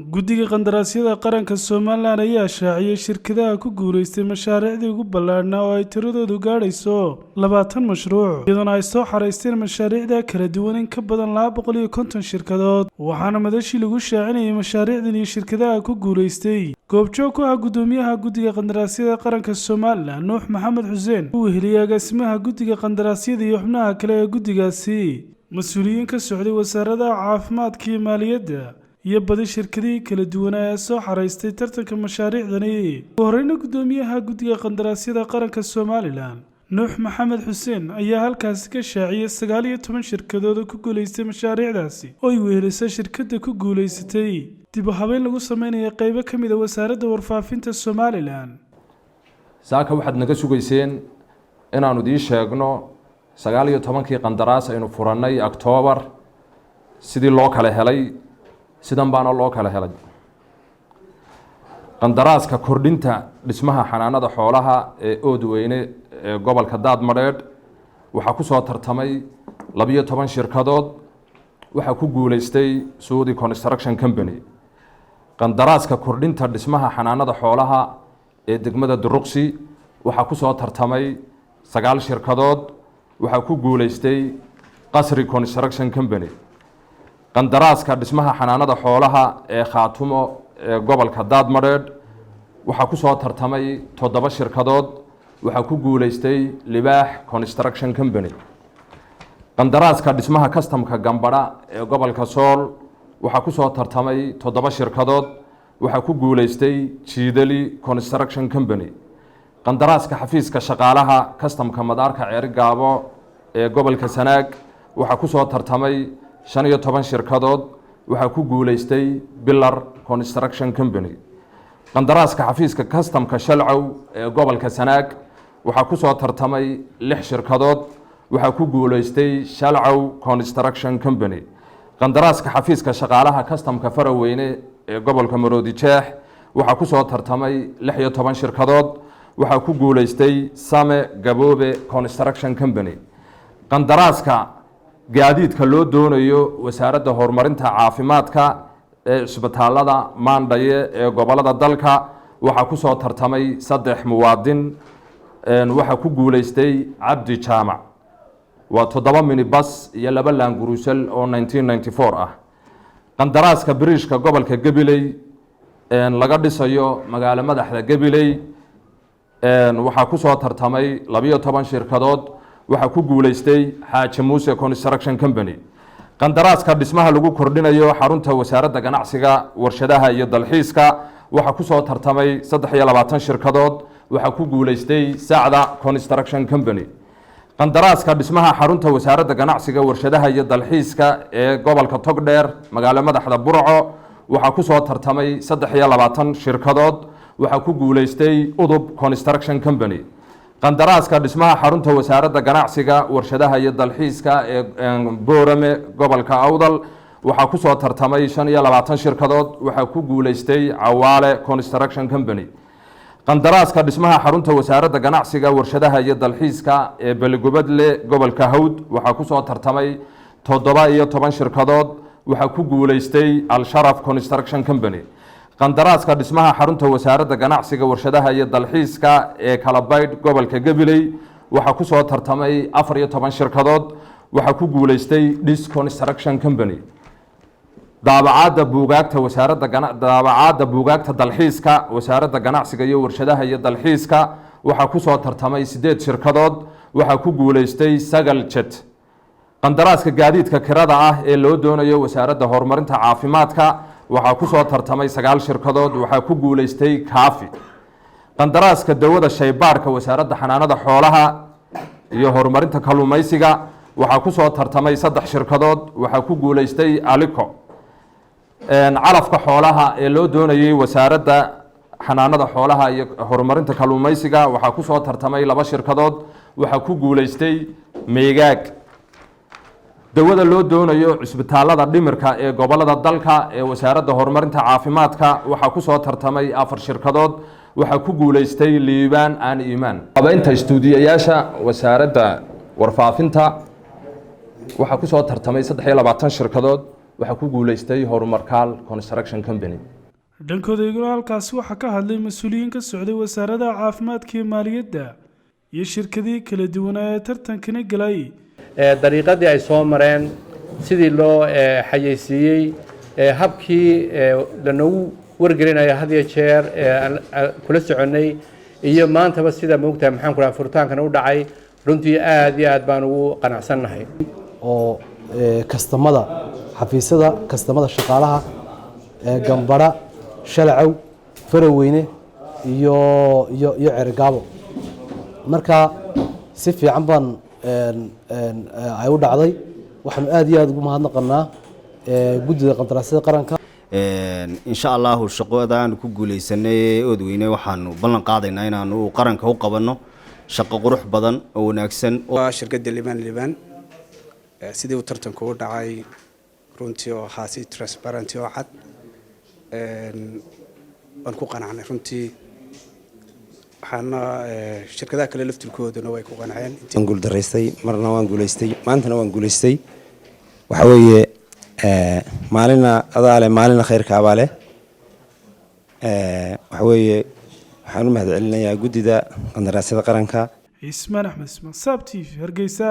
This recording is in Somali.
guddiga qandaraasyada qaranka Soomaaliland ayaa shaaciyay shirkadaha ku guuleystay mashaariicdii ugu ballaadhnaa oo ay tiradoodu gaadhayso 20 mashruuc iyadoo ay soo xareysteen mashaariicda kala duwan in ka badan 250 shirkadood waxaana madashii lagu shaacinayay mashaariicdan iyo shirkadaha ku guuleystay goobjoog ku ah gudoomiyaha guddiga qandaraasyada qaranka Soomaaliland Nuux Maxamed Xuseen uu heliyay agaasimaha guddiga qandaraasyada iyo xubnaha kale ee guddigaasi mas'uuliyiin ka socday wasaaradda caafimaadka iyo maaliyadda iyo badi shirkadihii kala duwan ee soo xareystay tartanka mashaariicdani ugu horreyn gudoomiyaha guddiga qandaraasyada qaranka Soomaaliland Nuux Maxamed Xuseen ayaa halkaas ka shaaciyay 19 shirkadood oo ku guuleystay mashaariicdaasi oo ay wehelisay shirkadda ku guuleysatay dib u habeyn lagu sameeyay qaybo ka mid ah wasaaradda warfaafinta Soomaaliland saaka waxaad naga sugayseen inaanu idin sheegno 19 qandaraas aynu furannay October sidii loo kala helay sidan baana loo kala helay qandaraaska kordhinta dhismaha xanaanada xoolaha ee Oodweyne ee gobolka Daadmareed waxa ku soo tartamay 12 shirkadood waxa ku guuleystay Saudi Construction Company qandaraaska kordhinta dhismaha xanaanada xoolaha ee degmada Duruqsi waxa ku soo tartamay 9 shirkadood waxa ku guuleystay Qasri Construction Company qandaraaska dhismaha xanaanada xoolaha ee Khaatumo ee gobolka Daadmareed waxa ku soo tartamay 7 shirkadood waxa ku guuleystay Libaax Construction Company qandaraaska dhismaha customka Gambara ee gobolka Sool waxa ku soo tartamay 7 shirkadood waxa ku guuleystay Jiidali Construction Company qandaraaska xafiiska shaqaalaha customka Madaarka Ceerigaabo ee gobolka Sanaag waxa ku soo tartamay 15 shirkadood waxa ku guuleystay Billar Construction Company qandaraaska xafiiska customka Shalcow ee gobolka Sanaag waxa ku soo tartamay 6 shirkadood waxa ku guuleystay Shalcow Construction Company qandaraaska xafiiska shaqaalaha customka Faraweyne ee gobolka Maroodijeex waxa ku soo tartamay 16 shirkadood waxa ku guuleystay Same Gaboobe Construction Company qandaraaska gaadiidka loo doonayo wasaaradda horumarinta caafimaadka ee isbitaalada Maandhaye ee gobolada dalka waxa ku soo tartamay 3 muwaadin waxa ku guuleystay Cabdi Jaamac waa 7 minibus iyo 2 laangurusal oo 1994 ah qandaraaska biriishka gobolka Gabiley laga dhisayo magaalo madaxda Gabiley waxa ku soo tartamay 12 shirkadood waxa ku guuleystay Xaaji Muuse Construction Company qandaraaska dhismaha lagu kordhinayo xarunta wasaaradda ganacsiga warshadaha iyo dalxiiska waxa ku soo tartamay 23 shirkadood waxa ku guuleystay Saacda Construction Company qandaraaska dhismaha xarunta wasaaradda ganacsiga warshadaha iyo dalxiiska ee gobolka Togdheer magaalo madaxda Burco waxa ku soo tartamay 23 shirkadood waxa ku guuleystay Udub Construction Company qandaraaska dhismaha xarunta wasaaradda ganacsiga warshadaha iyo dalxiiska ee Boorame gobolka Awdal waxa ku soo tartamay 25 shirkadood waxa ku guuleystay Cawaale Construction Company qandaraaska dhismaha xarunta wasaaradda ganacsiga warshadaha iyo dalxiiska ee Belegobadle gobolka Hawd waxa ku soo tartamay 17 shirkadood waxa ku guuleystay Al Sharaf Construction Company qandaraaska dhismaha xarunta wasaaradda ganacsiga warshadaha iyo dalxiiska ee Kalabayd gobolka Gabiley waxa ku soo tartamay 14 shirkadood waxa ku guuleystay Dis Construction Company daabacaadda buugaagta dalxiiska wasaaradda ganacsiga iyo warshadaha iyo dalxiiska waxa ku soo tartamay 8 shirkadood waxa ku guuleystay Sagal Jet qandaraaska gaadiidka kirada ah ee loo doonayo wasaaradda horumarinta caafimaadka waxa ku soo tartamay 9 shirkadood waxa ku guuleystay Kaafi qandaraaska dawada shaybaarka wasaaradda xanaanada xoolaha iyo horumarinta kalluumaysiga waxa ku soo tartamay 3 shirkadood waxa ku guuleystay Aliko calafka xoolaha ee loo doonayay wasaaradda xanaanada xoolaha iyo horumarinta kalluumaysiga waxa ku soo tartamay 2 shirkadood waxa ku guuleystay Meegaag dawada loo doonayo isbitaalada dhimirka ee gobolada dalka ee wasaaradda horumarinta caafimaadka waxa ku soo tartamay 4 shirkadood waxa ku guuleystay Liibaan aan Iimaan abaynta istuudiyayaasha wasaaradda warfaafinta waxa ku soo tartamay 23 shirkadood waxaa ku guulaystay Horumarkaal Construction Company. dhankooda iyaguna halkaasi waxaa ka hadlay mas'uuliyiin ka socday wasaaradda caafimaadka iyo maaliyadda iyo shirkadihii kala duwanaa ee tartankani galay dariiqadii ay soo mareen sidii loo xayeysiiyey habkii lanagu wargelinaya had iyo jeer kula soconay iyo maantaba sida moogtahay maxaan ku dhahay furitaankan u dhacay runtii aad iyo aad baan ugu qanacsanahay oo kastamada xafiisyada kastamada shaqaalaha gambara shalcaw faraweyne iyo cergaabo marka si fiican baan ay u dhacday waxaan aad iyo aad ugu mahadnaqanaa guddida qandaraasyada qaranka insha Allah shaqoodan ku guuleysanay Oodweyne waxaanu ballan qaadaynaa inaanu qaranka u qabanno shaqo qurux badan oo wanaagsan oo shirkadda Liban sidii uu tartanku u dhacay runtii oo haasi transparent oo cad aan ku qanacnay runtii waxaana shirkadaha kale laftirkooduna way ku qanceen intaan guul daraystay marna waan guuleystay maantana waan guuleystay waxa weeye maalina adaale maalina khayrka abaale waxa weeye waxaan u mahadcelinayaa guddida qandaraasyada qaranka Ismaan Axmed Ismaan Saab TV Hargeysa